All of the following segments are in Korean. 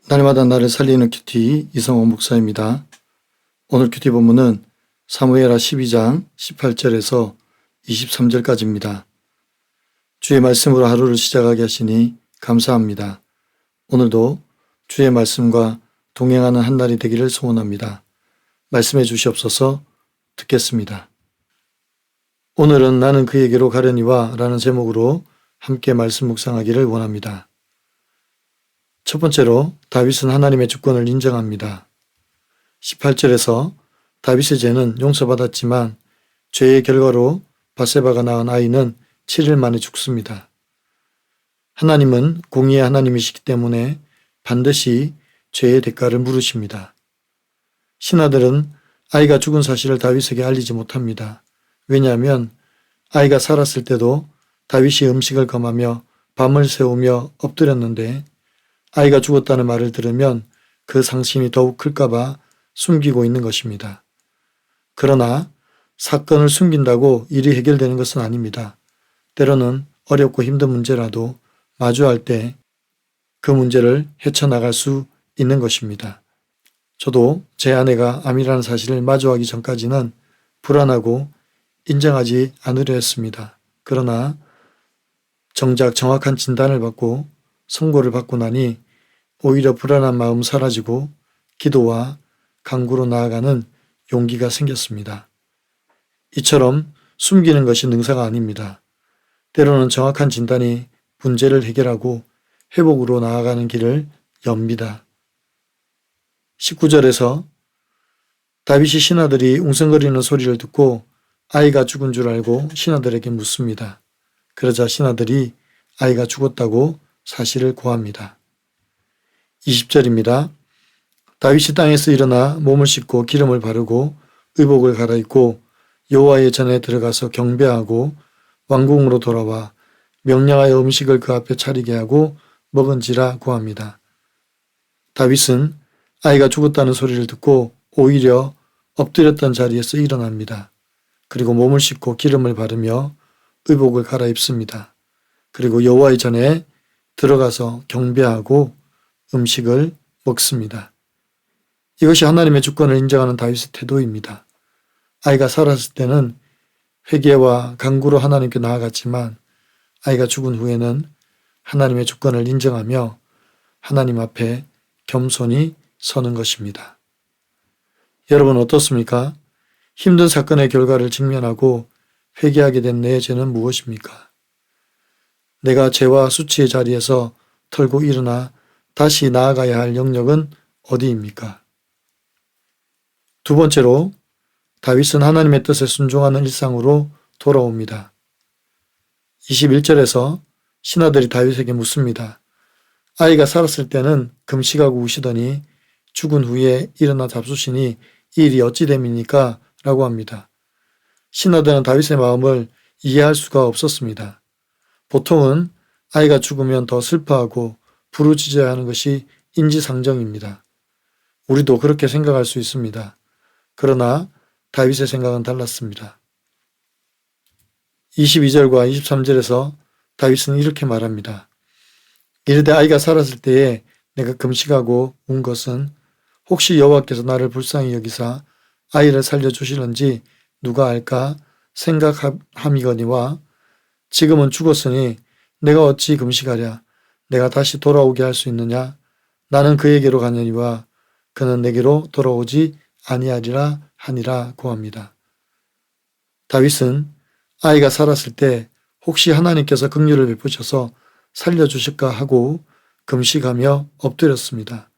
날마다 나를 살리는 큐티 이성호 목사입니다. 오늘 큐티 본문은 사무엘하 12장 18절에서 23절까지입니다. 주의 말씀으로 하루를 시작하게 하시니 감사합니다. 오늘도 주의 말씀과 동행하는 한 날이 되기를 소원합니다. 말씀해 주시옵소서. 듣겠습니다. 오늘은 나는 그에게로 가려니와 라는 제목으로 함께 말씀 묵상하기를 원합니다. 첫 번째로 다윗은 하나님의 주권을 인정합니다. 18절에서 다윗의 죄는 용서받았지만 죄의 결과로 밧세바가 낳은 아이는 7일 만에 죽습니다. 하나님은 공의의 하나님이시기 때문에 반드시 죄의 대가를 물으십니다. 신하들은 아이가 죽은 사실을 다윗에게 알리지 못합니다. 왜냐하면 아이가 살았을 때도 다윗이 음식을 검하며 밤을 새우며 엎드렸는데 아이가 죽었다는 말을 들으면 그 상심이 더욱 클까봐 숨기고 있는 것입니다. 그러나 사건을 숨긴다고 일이 해결되는 것은 아닙니다. 때로는 어렵고 힘든 문제라도 마주할 때 그 문제를 헤쳐나갈 수 있는 것입니다. 저도 제 아내가 암이라는 사실을 마주하기 전까지는 불안하고 인정하지 않으려 했습니다. 그러나 정작 정확한 진단을 받고 선고를 받고 나니 오히려 불안한 마음 사라지고 기도와 간구로 나아가는 용기가 생겼습니다. 이처럼 숨기는 것이 능사가 아닙니다. 때로는 정확한 진단이 문제를 해결하고 회복으로 나아가는 길을 엽니다. 19절에서 다윗이 신하들이 웅성거리는 소리를 듣고 아이가 죽은 줄 알고 신하들에게 묻습니다. 그러자 신하들이 아이가 죽었다고 사실을 고합니다. 20절입니다. 다윗이 땅에서 일어나 몸을 씻고 기름을 바르고 의복을 갈아입고 여호와의 전에 들어가서 경배하고 왕궁으로 돌아와 명령하여 음식을 그 앞에 차리게 하고 먹은지라 고합니다. 다윗은 아이가 죽었다는 소리를 듣고 오히려 엎드렸던 자리에서 일어납니다. 그리고 몸을 씻고 기름을 바르며 의복을 갈아입습니다. 그리고 여호와의 전에 들어가서 경배하고 음식을 먹습니다. 이것이 하나님의 주권을 인정하는 다윗의 태도입니다. 아이가 살았을 때는 회개와 간구로 하나님께 나아갔지만 아이가 죽은 후에는 하나님의 주권을 인정하며 하나님 앞에 겸손히 서는 것입니다. 여러분 어떻습니까? 힘든 사건의 결과를 직면하고 회개하게 된 내 죄는 무엇입니까? 내가 죄와 수치의 자리에서 털고 일어나 다시 나아가야 할 영역은 어디입니까? 두 번째로 다윗은 하나님의 뜻에 순종하는 일상으로 돌아옵니다. 21절에서 신하들이 다윗에게 묻습니다. 아이가 살았을 때는 금식하고 우시더니 죽은 후에 일어나 잡수시니 이 일이 어찌 됨입니까? 라고 합니다. 신하들은 다윗의 마음을 이해할 수가 없었습니다. 보통은 아이가 죽으면 더 슬퍼하고 부르짖어야 하는 것이 인지상정입니다. 우리도 그렇게 생각할 수 있습니다. 그러나 다윗의 생각은 달랐습니다. 22절과 23절에서 다윗은 이렇게 말합니다. 이르되 아이가 살았을 때에 내가 금식하고 운 것은 혹시 여호와께서 나를 불쌍히 여기사 아이를 살려주시는지 누가 알까 생각함이거니와 지금은 죽었으니 내가 어찌 금식하랴 내가 다시 돌아오게 할 수 있느냐 나는 그에게로 가느니와 그는 내게로 돌아오지 아니하리라 하니라 고합니다. 다윗은 아이가 살았을 때 혹시 하나님께서 긍휼을 베푸셔서 살려주실까 하고 금식하며 엎드렸습니다.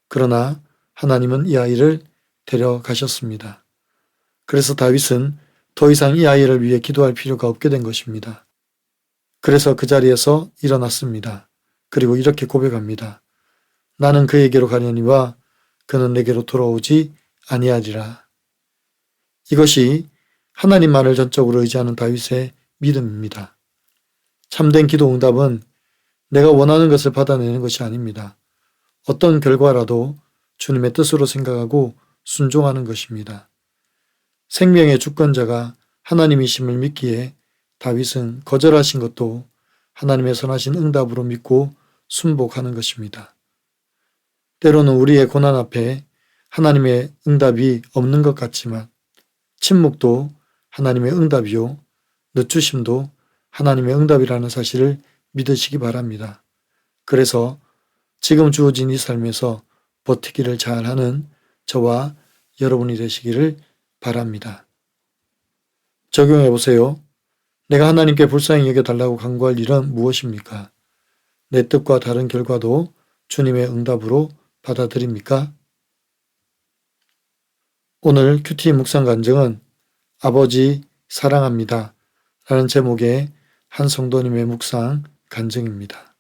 그러나 하나님은 이 아이를 데려가셨습니다. 그래서 다윗은 더 이상 이 아이를 위해 기도할 필요가 없게 된 것입니다. 그래서 그 자리에서 일어났습니다. 그리고 이렇게 고백합니다. 나는 그에게로 가려니와 그는 내게로 돌아오지 아니하리라. 이것이 하나님만을 전적으로 의지하는 다윗의 믿음입니다. 참된 기도 응답은 내가 원하는 것을 받아내는 것이 아닙니다. 어떤 결과라도 주님의 뜻으로 생각하고 순종하는 것입니다. 생명의 주권자가 하나님이심을 믿기에 다윗은 거절하신 것도 하나님의 선하신 응답으로 믿고 순복하는 것입니다. 때로는 우리의 고난 앞에 하나님의 응답이 없는 것 같지만 침묵도 하나님의 응답이요. 늦추심도 하나님의 응답이라는 사실을 믿으시기 바랍니다. 그래서 지금 주어진 이 삶에서 버티기를 잘하는 저와 여러분이 되시기를 바랍니다. 적용해 보세요. 내가 하나님께 불쌍히 여겨달라고 간구할 일은 무엇입니까? 내 뜻과 다른 결과도 주님의 응답으로 받아들입니까? 오늘 큐티 묵상 간증은 아버지 사랑합니다 라는 제목의 한 성도님의 묵상 간증입니다.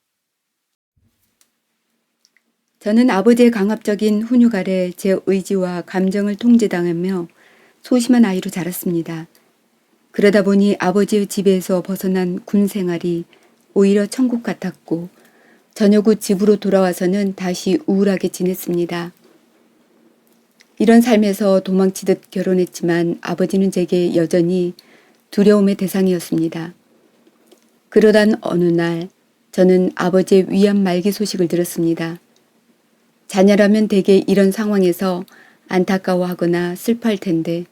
저는 아버지의 강압적인 훈육 아래 제 의지와 감정을 통제당하며 소심한 아이로 자랐습니다. 그러다 보니 아버지의 지배에서 벗어난 군 생활이 오히려 천국 같았고 저녁 후 집으로 돌아와서는 다시 우울하게 지냈습니다. 이런 삶에서 도망치듯 결혼했지만 아버지는 제게 여전히 두려움의 대상이었습니다. 그러던 어느 날 저는 아버지의 위암 말기 소식을 들었습니다. 자녀라면 대개 이런 상황에서 안타까워하거나 슬퍼할 텐데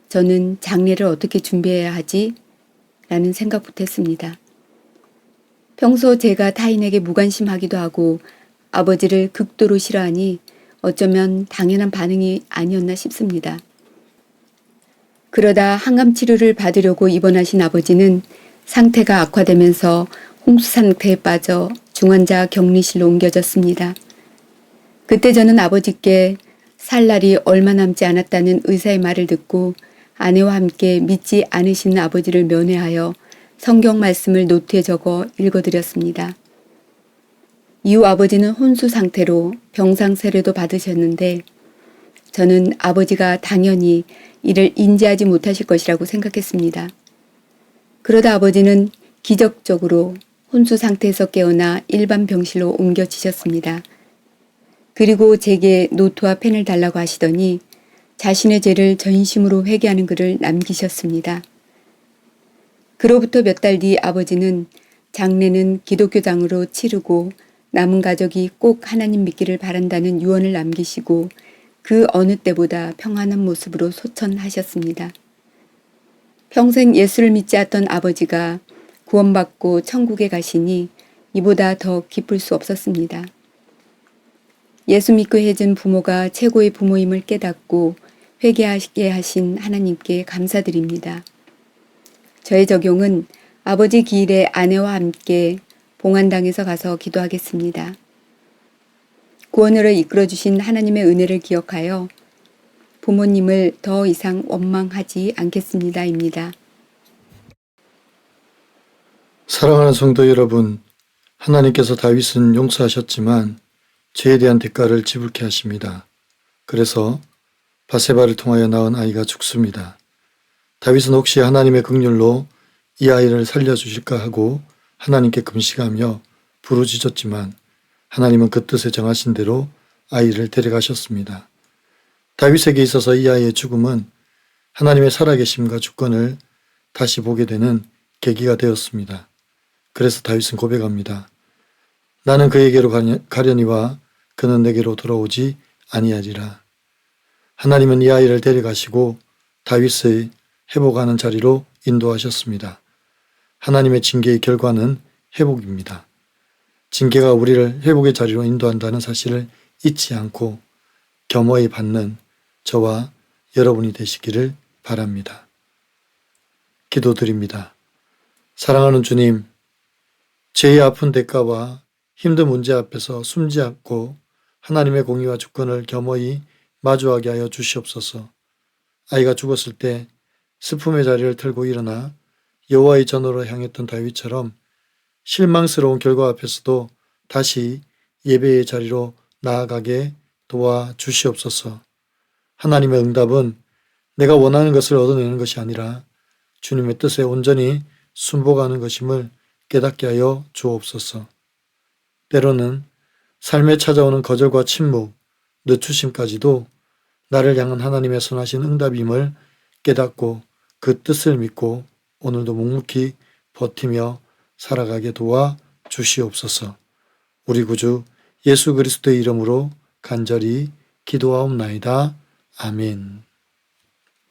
저는 장례를 어떻게 준비해야 하지? 라는 생각부터 했습니다. 평소 제가 타인에게 무관심하기도 하고 아버지를 극도로 싫어하니 어쩌면 당연한 반응이 아니었나 싶습니다. 그러다 항암 치료를 받으려고 입원하신 아버지는 상태가 악화되면서 홍수 상태에 빠져 중환자 격리실로 옮겨졌습니다. 그때 저는 아버지께 살 날이 얼마 남지 않았다는 의사의 말을 듣고 아내와 함께 믿지 않으시는 아버지를 면회하여 성경 말씀을 노트에 적어 읽어드렸습니다. 이후 아버지는 혼수 상태로 병상 세례도 받으셨는데 저는 아버지가 당연히 이를 인지하지 못하실 것이라고 생각했습니다. 그러다 아버지는 기적적으로 혼수 상태에서 깨어나 일반 병실로 옮겨지셨습니다. 그리고 제게 노트와 펜을 달라고 하시더니 자신의 죄를 전심으로 회개하는 글을 남기셨습니다. 그로부터 몇 달 뒤 아버지는 장례는 기독교장으로 치르고 남은 가족이 꼭 하나님 믿기를 바란다는 유언을 남기시고 그 어느 때보다 평안한 모습으로 소천하셨습니다. 평생 예수를 믿지 않던 아버지가 구원받고 천국에 가시니 이보다 더 기쁠 수 없었습니다. 예수 믿고 해준 부모가 최고의 부모임을 깨닫고 회개하게 하신 하나님께 감사드립니다. 저의 적용은 아버지 기일에 아내와 함께 봉안당에서 가서 기도하겠습니다. 구원으로 이끌어주신 하나님의 은혜를 기억하여 부모님을 더 이상 원망하지 않겠습니다입니다. 사랑하는 성도 여러분, 하나님께서 다윗은 용서하셨지만 죄에 대한 대가를 지불케 하십니다. 그래서 바세바를 통하여 낳은 아이가 죽습니다. 다윗은 혹시 하나님의 긍휼로 이 아이를 살려주실까 하고 하나님께 금식하며 부르짖었지만 하나님은 그 뜻에 정하신 대로 아이를 데려가셨습니다. 다윗에게 있어서 이 아이의 죽음은 하나님의 살아계심과 주권을 다시 보게 되는 계기가 되었습니다. 그래서 다윗은 고백합니다. 나는 그에게로 가려니와 그는 내게로 돌아오지 아니하리라. 하나님은 이 아이를 데려가시고 다윗의 회복하는 자리로 인도하셨습니다. 하나님의 징계의 결과는 회복입니다. 징계가 우리를 회복의 자리로 인도한다는 사실을 잊지 않고 겸허히 받는 저와 여러분이 되시기를 바랍니다. 기도드립니다. 사랑하는 주님, 죄의 아픈 대가와 힘든 문제 앞에서 숨지 않고 하나님의 공의와 주권을 겸허히 마주하게 하여 주시옵소서. 아이가 죽었을 때 슬픔의 자리를 털고 일어나 여호와의 전으로 향했던 다윗처럼 실망스러운 결과 앞에서도 다시 예배의 자리로 나아가게 도와 주시옵소서. 하나님의 응답은 내가 원하는 것을 얻어내는 것이 아니라 주님의 뜻에 온전히 순복하는 것임을 깨닫게 하여 주옵소서. 때로는 삶에 찾아오는 거절과 침묵, 늦추심까지도 나를 향한 하나님의 선하신 응답임을 깨닫고 그 뜻을 믿고 오늘도 묵묵히 버티며 살아가게 도와 주시옵소서. 우리 구주 예수 그리스도의 이름으로 간절히 기도하옵나이다. 아멘.